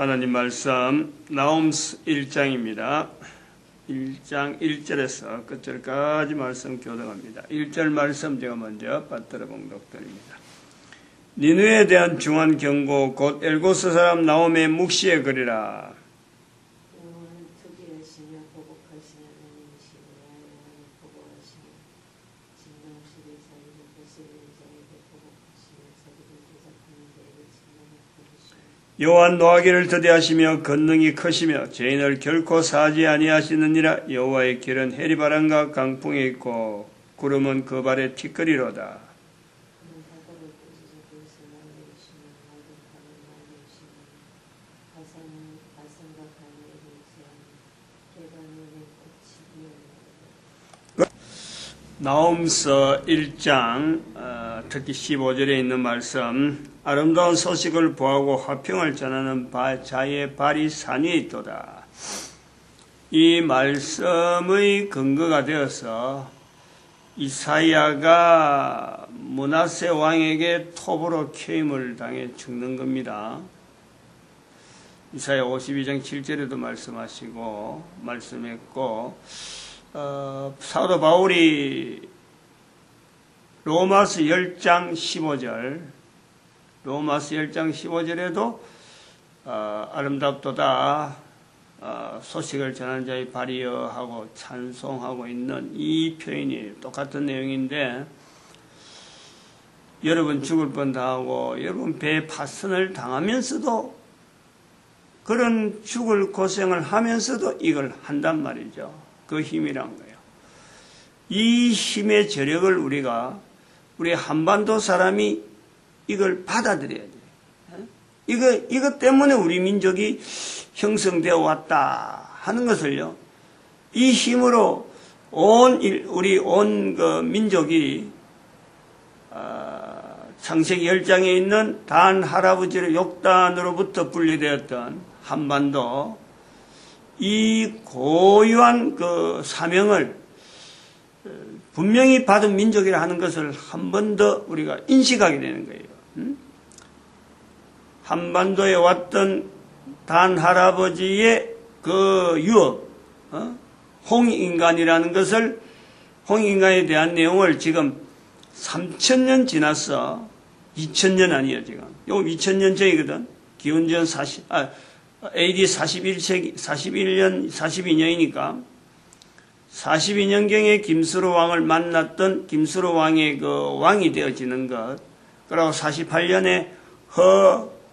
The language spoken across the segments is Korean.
하나님 말씀 나홈스 1장입니다. 1장 1절에서 끝절까지 말씀 교독합니다. 1절 말씀 제가 먼저 받들어 봉독드립니다. 니느웨에 대한 중한 경고 곧 엘고스 사람 나홈의 묵시에 그리라. 여호와 노하기를 더디하시며 권능이 크시며 죄인을 결코 사지 아니하시느니라. 여호와의 길은 해리바람과 강풍에 있고 구름은 그 발에 티끌이로다. 나홈서 1장 특히 15절에 있는 말씀, 아름다운 소식을 보하고 화평을 전하는 자의 발이 산 위에 있도다. 이 말씀의 근거가 되어서 이사야가 므낫세 왕에게 톱으로 쾌임을 당해 죽는 겁니다. 이사야 52장 7절에도 말씀했고 사도 바울이 로마서 10장 15절에도 아름답도다 소식을 전하는 자의 발이여 하고 찬송하고 있는 이 표현이 똑같은 내용인데, 여러분 죽을 뻔 당하고 여러분 배에 파선을 당하면서도, 그런 죽을 고생을 하면서도 이걸 한단 말이죠. 그 힘이란 거예요. 이 힘의 저력을 우리 한반도 사람이 이걸 받아들여야 돼요. 이것 때문에 우리 민족이 형성되어 왔다 하는 것을요, 이 힘으로 우리 온 민족이 창세기 10장에 있는 단 할아버지의 욕단으로부터 분리되었던 한반도, 이 고유한 그 사명을 분명히 받은 민족이라 하는 것을 한 번 더 우리가 인식하게 되는 거예요. 한반도에 왔던 단 할아버지의 그 유업, 홍인간이라는 것을, 홍인간에 대한 내용을 지금 3000년 지났어. 2000년 아니에요, 지금. 요거 2000년 전이거든. 기원전 AD 42년이니까 42년경에 김수로 왕을 만났던 김수로 왕의 그 왕이 되어지는 것, 그리고 48년에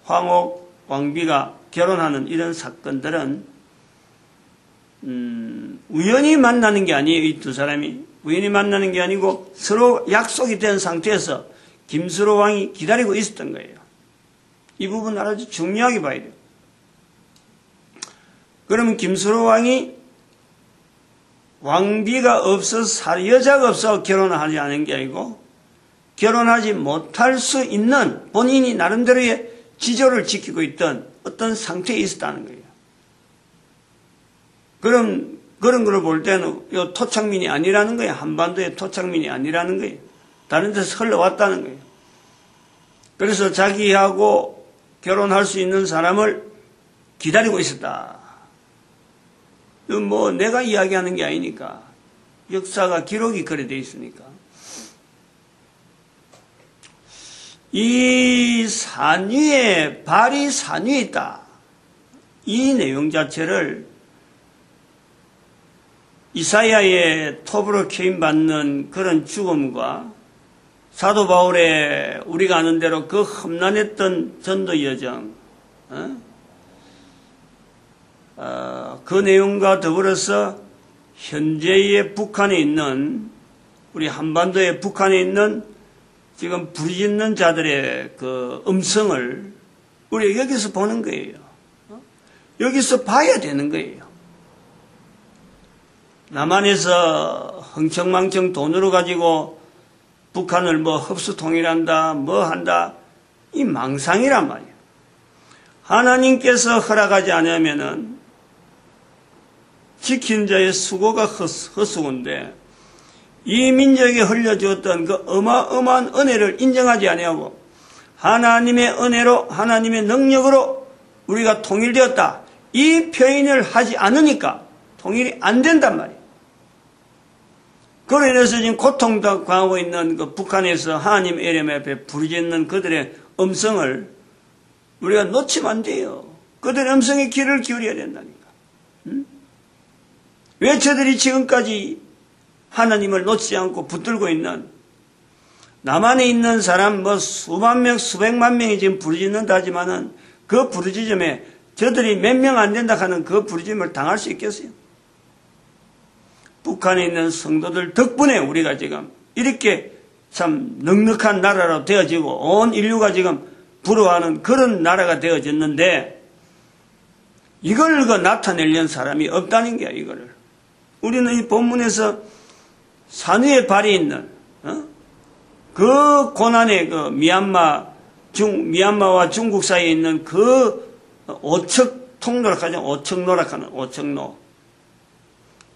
황옥 왕비가 결혼하는 이런 사건들은 우연히 만나는 게 아니에요. 이 두 사람이 우연히 만나는 게 아니고 서로 약속이 된 상태에서 김수로 왕이 기다리고 있었던 거예요. 이 부분 아주 중요하게 봐야 돼요. 그러면 김수로 왕이 왕비가 없어서, 여자가 없어서 결혼을 하지 않은 게 아니고 결혼하지 못할 수 있는 본인이 나름대로의 지조를 지키고 있던 어떤 상태에 있었다는 거예요. 그런 걸 볼 때는 이 토착민이 아니라는 거예요. 한반도의 토착민이 아니라는 거예요. 다른 데서 흘러왔다는 거예요. 그래서 자기하고 결혼할 수 있는 사람을 기다리고 있었다. 뭐 내가 이야기하는 게 아니니까, 역사가 기록이 그래 돼 있으니까. 이 산 위에, 발이 산 위에 있다. 이 내용 자체를 이사야의 톱으로 쾌임받는 그런 죽음과 사도 바울의 우리가 아는 대로 그 험난했던 전도 여정, 그 내용과 더불어서 현재의 북한에 있는, 우리 한반도의 북한에 있는 지금 부르짖는 자들의 그 음성을 우리가 여기서 보는 거예요. 여기서 봐야 되는 거예요. 남한에서 흥청망청 돈으로 가지고 북한을 뭐 흡수 통일한다, 뭐 한다, 이 망상이란 말이에요. 하나님께서 허락하지 않으면은 지킨 자의 수고가 헛수고인데, 이 민족에 흘려주었던 그 어마어마한 은혜를 인정하지 아니하고 하나님의 은혜로, 하나님의 능력으로 우리가 통일되었다. 이 표현을 하지 않으니까 통일이 안 된단 말이에요. 그로 인해서 지금 고통도 당하고 있는 그 북한에서 하나님 이름 앞에 부르짖는 그들의 음성을 우리가 놓치면 안 돼요. 그들의 음성에 귀를 기울여야 된다니까. 왜 저들이 지금까지 하나님을 놓치지 않고 붙들고 있는, 남한에 있는 사람 뭐 수만 명, 수백만 명이 지금 부르짖는다 하지만은 그 부르짖음에 저들이 몇 명 안 된다 하는 그 부르짖음을 당할 수 있겠어요? 북한에 있는 성도들 덕분에 우리가 지금 이렇게 참 넉넉한 나라로 되어지고 온 인류가 지금 부러워하는 그런 나라가 되어졌는데, 이걸 나타내려는 사람이 없다는 거야. 이거를 우리는 이 본문에서 산 위에 발이 있는 그 고난의 그 미얀마와 중국 사이에 있는 그 오척 통로락하죠. 오척 노락하는 오척로.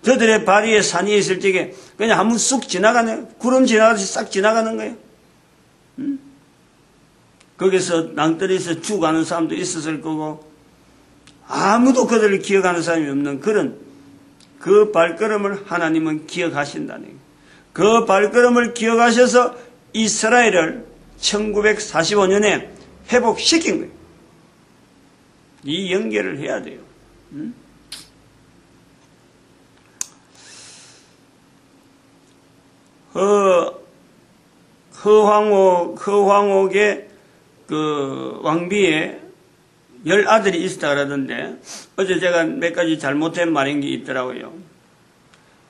저들의 발 위에 산 위에 있을 적에 그냥 한번 쑥 지나가네. 구름 지나가듯이 싹 지나가는 거예요. 거기서 낭떠러지에서 죽어가는 사람도 있었을 거고, 아무도 그들을 기억하는 사람이 없는 그런 그 발걸음을 하나님은 기억하신다는 거예요. 그 발걸음을 기억하셔서 이스라엘을 1945년에 회복시킨 거예요. 이 연결을 해야 돼요. 허황옥의 그 왕비의 10아들이 있었다 그러던데, 어제 제가 몇 가지 잘못된 말인 게 있더라고요.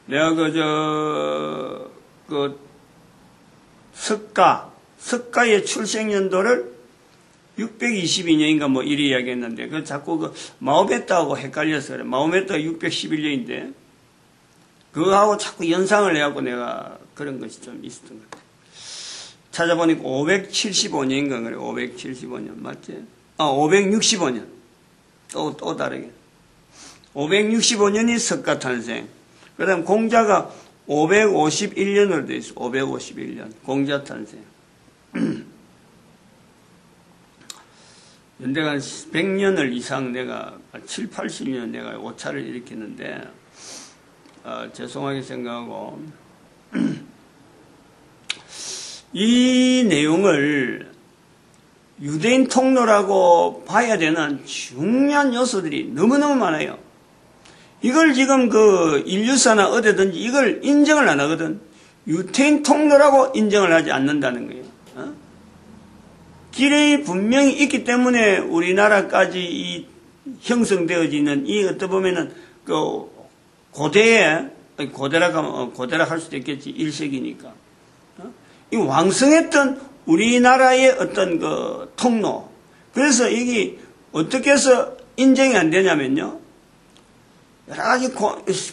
내가 석가의 출생연도를 622년인가 뭐 이리 이야기했는데, 그 자꾸 마오메트하고 헷갈려서 그래. 마오메트가 611년인데, 그거하고 자꾸 연상을 해갖고 내가 그런 것이 좀 있었던 것 같아요. 찾아보니까 575년인가 그래. 575년 맞지? 565년. 또 다르게. 565년이 석가 탄생. 그 다음 공자가 551년으로 되어 있어. 551년. 공자 탄생. 연대가 100년을 이상 내가, 7, 80년 내가 오차를 일으켰는데, 죄송하게 생각하고, 이 내용을 유대인 통로라고 봐야 되는 중요한 요소들이 너무너무 많아요. 이걸 지금 그 인류사나 어디든지 이걸 인정을 안 하거든. 유대인 통로라고 인정을 하지 않는다는 거예요. 길이 분명히 있기 때문에 우리나라까지 형성되어지는 이 어떻게 보면은 그 고대라 할 수도 있겠지. 1세기니까. 이 왕성했던 우리나라의 어떤 그 통로. 그래서 이게 어떻게 해서 인정이 안 되냐면요. 여러 가지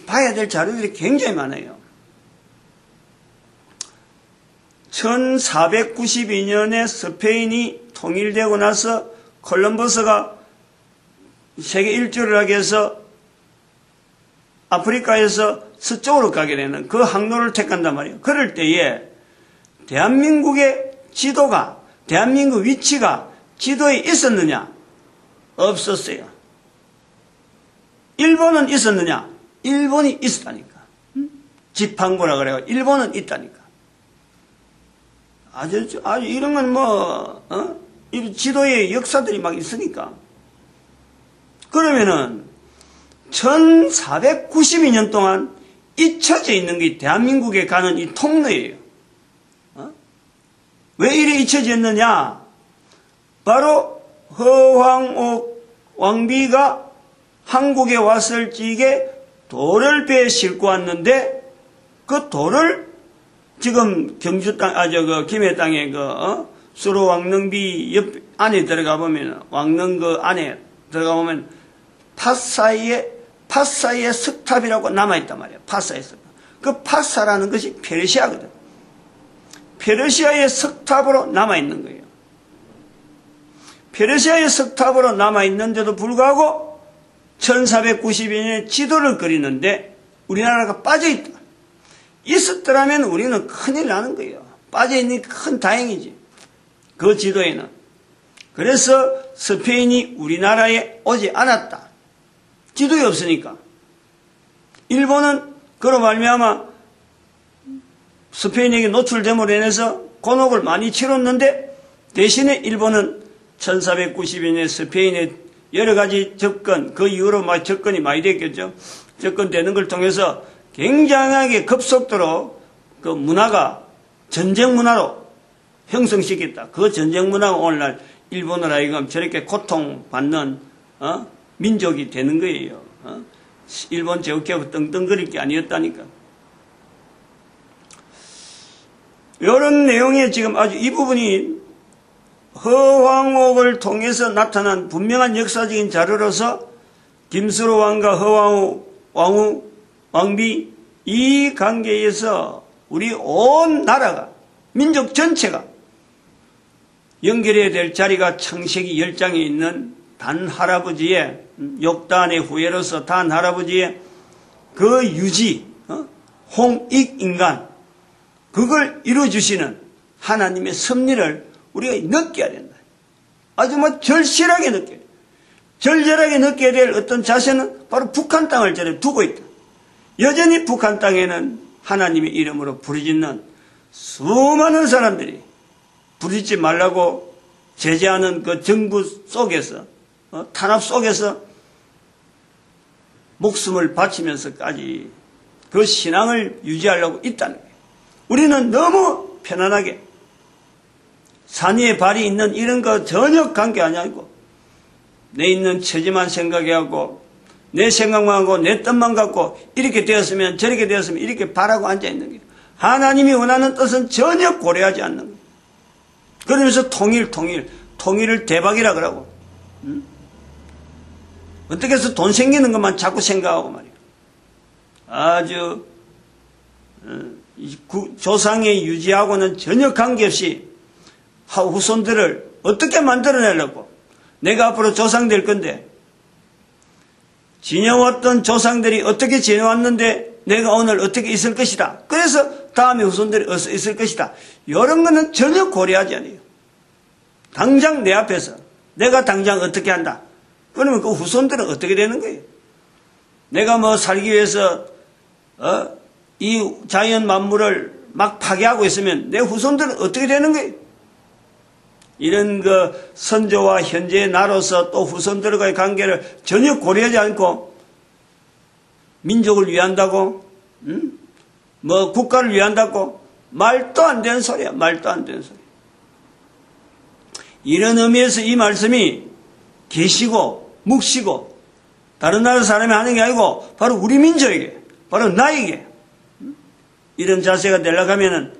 봐야 될 자료들이 굉장히 많아요. 1492년에 스페인이 통일되고 나서 콜럼버스가 세계 일주를 하기 위해서 아프리카에서 서쪽으로 가게 되는 그 항로를 택한단 말이에요. 그럴 때에 대한민국의 지도가, 대한민국 위치가 지도에 있었느냐? 없었어요. 일본은 있었느냐? 일본이 있었다니까. 지팡구라 그래요. 일본은 있다니까. 아주 이런 건 이 지도에 역사들이 막 있으니까. 그러면은 1492년 동안 잊혀져 있는 게 대한민국에 가는 이 통로예요. 왜 이래 잊혀져 있느냐? 바로 허황옥 왕비가 한국에 왔을 적에 돌을 배에 싣고 왔는데, 그 돌을 지금 경주 땅, 김해 땅에 수로 왕릉비 옆 안에 들어가 보면, 왕릉 그 안에 들어가 보면 파사의 석탑이라고 남아있단 말이에요. 파사의 석탑. 그 파사라는 것이 페르시아거든. 페르시아의 석탑으로 남아있는 거예요. 페르시아의 석탑으로 남아있는데도 불구하고 1492년에 지도를 그리는데 우리나라가 빠져있다. 있었더라면 우리는 큰일 나는 거예요. 빠져있는 게 큰 다행이지. 그 지도에는. 그래서 스페인이 우리나라에 오지 않았다. 지도에 없으니까. 일본은 그로 말미암아 스페인에게 노출됨으로 인해서 곤혹을 많이 치렀는데 대신에 일본은 1492년에 스페인의 여러 가지 접근, 그 이후로 막 접근이 많이 됐겠죠. 접근되는 걸 통해서 굉장하게 급속도로 그 문화가 전쟁 문화로 형성시켰다. 그 전쟁 문화가 오늘날 일본으로 하여금 저렇게 고통받는 민족이 되는 거예요. 일본 제국하고 떵떵거릴 게 아니었다니까. 이런 내용에 지금 아주 이 부분이 허황옥을 통해서 나타난 분명한 역사적인 자료로서 김수로 왕과 허황옥 왕비 이 관계에서 우리 온 나라가 민족 전체가 연결해야 될 자리가 창세기 10장에 있는 단할아버지의 욕단의 후예로서 단할아버지의 그 유지 홍익인간 그걸 이루어주시는 하나님의 섭리를 우리가 느껴야 된다. 아주 절실하게 느껴야 돼. 절절하게 느껴야 될 어떤 자세는 바로 북한 땅을 저래 두고 있다. 여전히 북한 땅에는 하나님의 이름으로 부르짖는 수많은 사람들이 부르짖지 말라고 제재하는 그 정부 속에서 탄압 속에서 목숨을 바치면서까지 그 신앙을 유지하려고 있다는 거예요. 우리는 너무 편안하게 산 위에 발이 있는 이런 거 전혀 관계 아니고 내 있는 처지만 생각해하고 내 생각만 하고 내 뜻만 갖고 이렇게 되었으면 저렇게 되었으면 이렇게 바라고 앉아있는 거예요. 하나님이 원하는 뜻은 전혀 고려하지 않는 거예요. 그러면서 통일을 대박이라 그러고 어떻게 해서 돈 생기는 것만 자꾸 생각하고 말이에요. 아주 조상의 유지하고는 전혀 관계없이 후손들을 어떻게 만들어내려고 내가 앞으로 조상 될 건데 지내왔던 조상들이 어떻게 지내왔는데 내가 오늘 어떻게 있을 것이다. 그래서 다음에 후손들이 어서 있을 것이다. 이런 거는 전혀 고려하지 않아요. 당장 내 앞에서 내가 당장 어떻게 한다. 그러면 그 후손들은 어떻게 되는 거예요? 내가 살기 위해서 이 자연 만물을 막 파괴하고 있으면 내 후손들은 어떻게 되는 거예요? 이런 그 선조와 현재의 나로서 또 후손들과의 관계를 전혀 고려하지 않고 민족을 위한다고 국가를 위한다고 말도 안 되는 소리야. 말도 안 되는 소리. 이런 의미에서 이 말씀이 계시고 묵시고 다른 나라 사람이 하는 게 아니고 바로 우리 민족에게 바로 나에게 이런 자세가 되려고 하면은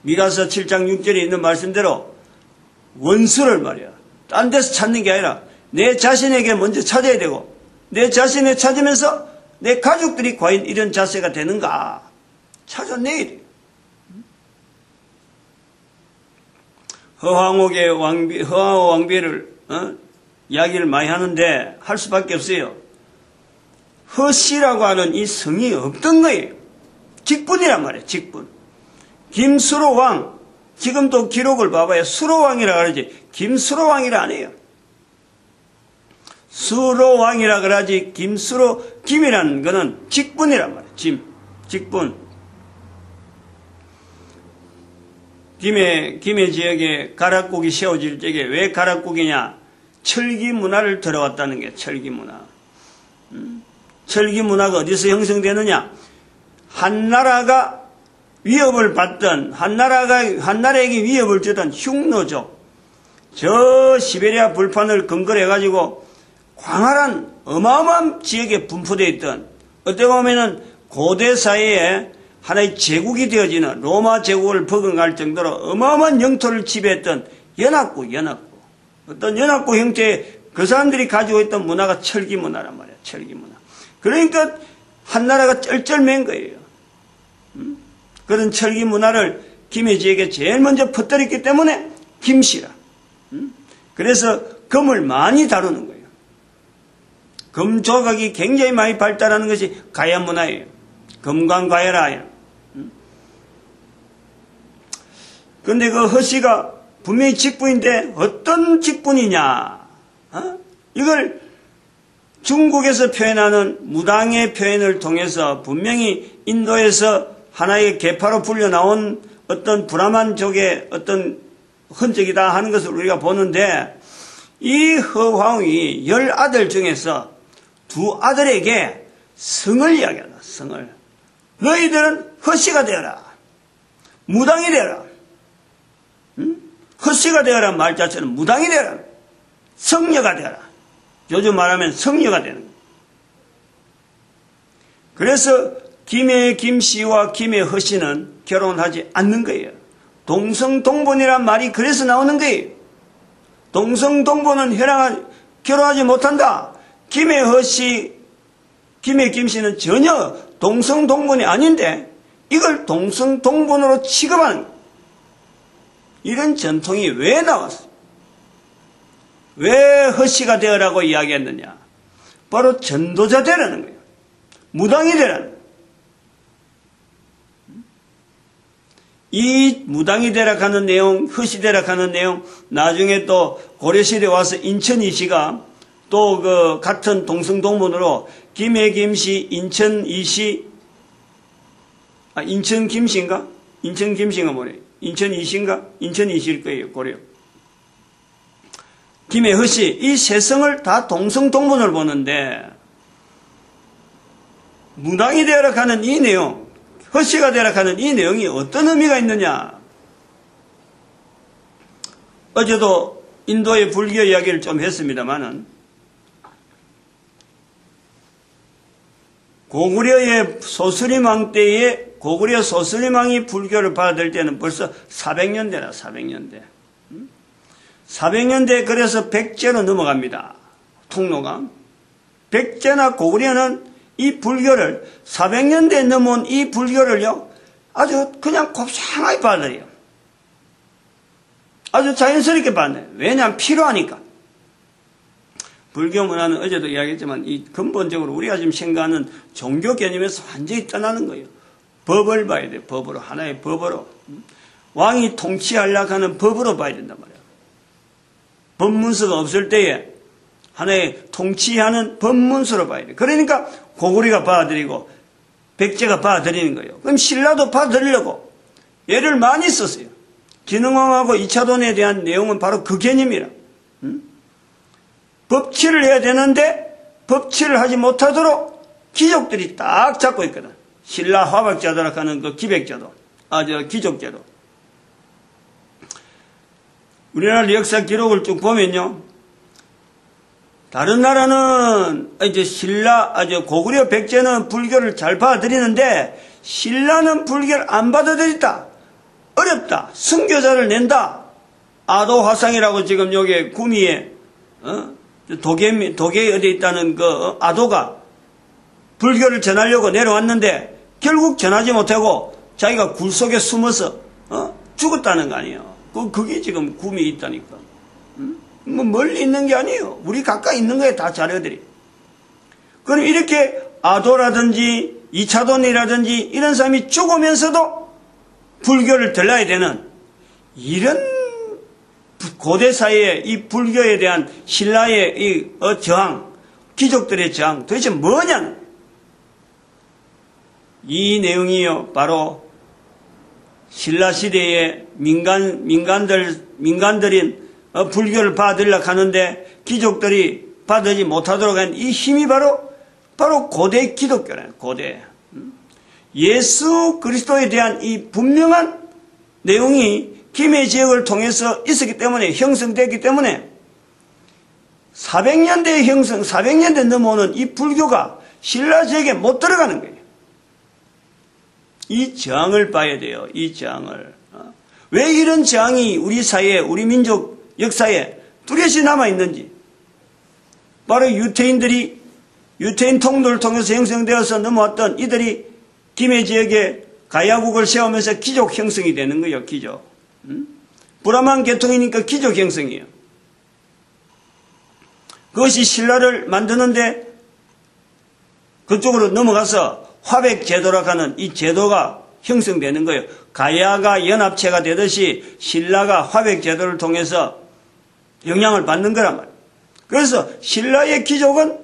미가서 7장 6절에 있는 말씀대로 원수를 말이야. 딴 데서 찾는 게 아니라 내 자신에게 먼저 찾아야 되고 내 자신에 찾으면서 내 가족들이 과연 이런 자세가 되는가 찾아내야 돼. 허황옥 왕비를 이야기를 많이 하는데 할 수밖에 없어요. 허씨라고 하는 이 성이 없던 거예요. 직분이란 말이에요. 직분. 김수로 왕 지금도 기록을 봐봐요. 수로왕이라 그러지 김수로 왕이라 안 해요. 수로왕이라 그러지 김이라는 거는 직분이란 말이에요. 직분. 김해 지역에 가락국이 세워질 적에 왜 가락국이냐? 철기 문화를 들어왔다는 게 철기 문화. 철기 문화가 어디서 형성되느냐? 한 나라가 위협을 받던 한 나라에게 위협을 주던 흉노족 저 시베리아 불판을 근거로 해가지고 광활한 어마어마한 지역에 분포되어 있던 어떻게 보면은 고대 사회에 하나의 제국이 되어지는 로마 제국을 버금갈 정도로 어마어마한 영토를 지배했던 연합국 어떤 연합국 형태의 그 사람들이 가지고 있던 문화가 철기 문화란 말이야. 철기 문화. 그러니까 한 나라가 쩔쩔맨 거예요. 그런 철기 문화를 김해 지역에 제일 먼저 퍼뜨렸기 때문에 김씨라. 그래서 금을 많이 다루는 거예요. 금 조각이 굉장히 많이 발달하는 것이 가야 문화예요. 금광가야라. 그런데 그 허씨가 분명히 직분인데 어떤 직분이냐? 이걸 중국에서 표현하는 무당의 표현을 통해서 분명히 인도에서 하나의 계파로 불려나온 어떤 브라만족의 어떤 흔적이다 하는 것을 우리가 보는데, 이 허황이 10아들 중에서 2아들에게 성을 이야기한다. 성을. 너희들은 허씨가 되어라. 무당이 되어라. 허씨가 되어라 말 자체는 무당이 되어라. 성녀가 되어라. 요즘 말하면 성녀가 되는 거예요. 그래서 김해 김씨와 김해 허씨는 결혼하지 않는 거예요. 동성동본이란 말이 그래서 나오는 거예요. 동성동본은 결혼하지 못한다. 김해 허씨, 김해 김씨는 전혀 동성동본이 아닌데 이걸 동성동본으로 취급하는 거예요. 이런 전통이 왜 나왔어요? 왜 허씨가 되어라고 이야기했느냐? 바로 전도자 되라는 거예요. 무당이 되라는 거예요. 이 무당이 되라 하는 내용, 허씨 되라 하는 내용, 나중에 또 고려시대에 와서 인천 이씨가 또 그 같은 동성동본으로 김해 김씨, 인천 이씨, 인천 김씨인가? 인천 김씨가 뭐래? 인천 이씨인가? 인천 이씨일 거예요, 고려. 김해 허씨, 이 세 성을 다 동성동본을 보는데, 무당이 되어라 하는 이 내용, 허씨가 되어라 하는 이 내용이 어떤 의미가 있느냐? 어제도 인도의 불교 이야기를 좀 했습니다만은, 고구려의 소스리망 때에 고구려 소스리망이 불교를 받아들일 때는 벌써 400년대라, 400년대. 400년대 그래서 백제로 넘어갑니다. 통로가. 백제나 고구려는 이 불교를 400년대 넘어온 이 불교를요 아주 그냥 곱상하게 받아들여요. 아주 자연스럽게 받아들여요. 왜냐하면 필요하니까. 불교 문화는 어제도 이야기했지만 이 근본적으로 우리가 지금 생각하는 종교 개념에서 완전히 떠나는 거예요. 법을 봐야 돼요. 법으로. 하나의 법으로. 왕이 통치하려고 하는 법으로 봐야 된단 말이에요. 법문서가 없을 때에 하나의 통치하는 법문서로 봐야 돼요. 그러니까 고구려가 받아들이고 백제가 받아들이는 거예요. 그럼 신라도 받아들이려고 예를 많이 썼어요. 진흥왕하고 이차돈에 대한 내용은 바로 그 개념이라. 법치를 해야 되는데 법치를 하지 못하도록 귀족들이 딱 잡고 있거든. 신라 화백제도라고 하는 그 기백제도, 귀족제도. 우리나라 역사 기록을 쭉 보면요, 다른 나라는 이제 고구려 백제는 불교를 잘 받아들이는데 신라는 불교를 안 받아들였다. 어렵다. 선교자를 낸다. 아도화상이라고 지금 여기 구미에 도계에 어디 있다는 그 아도가 불교를 전하려고 내려왔는데 결국 전하지 못하고 자기가 굴 속에 숨어서 죽었다는 거 아니에요. 그게 지금 구미에 있다니까. 뭐 멀리 있는 게 아니에요. 우리 가까이 있는 거에 다 자료들이. 그럼 이렇게 아도라든지 이차돈이라든지 이런 사람이 죽으면서도 불교를 들러야 되는 이런 고대 사회의 이 불교에 대한 신라의 이 저항, 귀족들의 저항 도대체 뭐냐? 이 내용이요 바로 신라 시대의 민간들인 불교를 받으려고 하는데 귀족들이 받지 못하도록 한 이 힘이 바로 고대 기독교라요. 고대. 예수 그리스도에 대한 이 분명한 내용이 김해 지역을 통해서 있었기 때문에 형성됐기 때문에 400년대 넘어오는 이 불교가 신라 지역에 못 들어가는 거예요. 이 저항을 봐야 돼요. 이 저항을. 왜 이런 저항이 우리 사회에, 우리 민족 역사에 뚜렷이 남아있는지. 바로 유태인 통도를 통해서 형성되어서 넘어왔던 이들이 김해 지역에 가야국을 세우면서 귀족 형성이 되는 거예요. 귀족. 브라만 계통이니까 귀족 형성이에요. 그것이 신라를 만드는데 그쪽으로 넘어가서 화백제도라고 하는 이 제도가 형성되는 거예요. 가야가 연합체가 되듯이 신라가 화백제도를 통해서 영향을 받는 거란 말이에요. 그래서 신라의 귀족은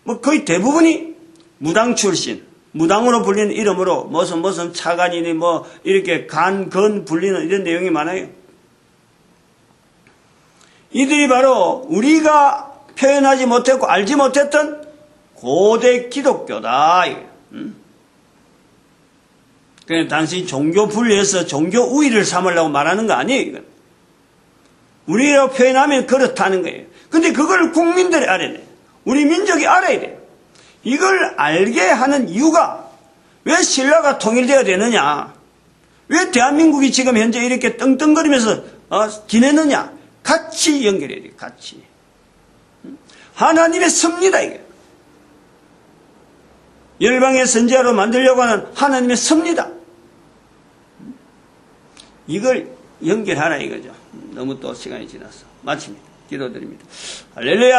뭐 거의 대부분이 무당 출신, 무당으로 불리는 이름으로 무슨 차관이니 뭐 이렇게 건 불리는 이런 내용이 많아요. 이들이 바로 우리가 표현하지 못했고 알지 못했던 고대 기독교다. 그냥 단순히 종교 분리해서 종교 우위를 삼으려고 말하는 거 아니에요. 이건. 우리로 표현하면 그렇다는 거예요. 근데 그걸 국민들이 알아야 돼요. 우리 민족이 알아야 돼요. 이걸 알게 하는 이유가 왜 신라가 통일되어야 되느냐? 왜 대한민국이 지금 현재 이렇게 떵떵거리면서 지내느냐? 같이 연결해야 돼요. 같이. 하나님의 섭니다. 이게. 열방의 선지자로 만들려고 하는 하나님의 섭니다. 이걸 연결하라 이거죠. 너무 또 시간이 지나서 마칩니다. 기도드립니다. 할렐루야.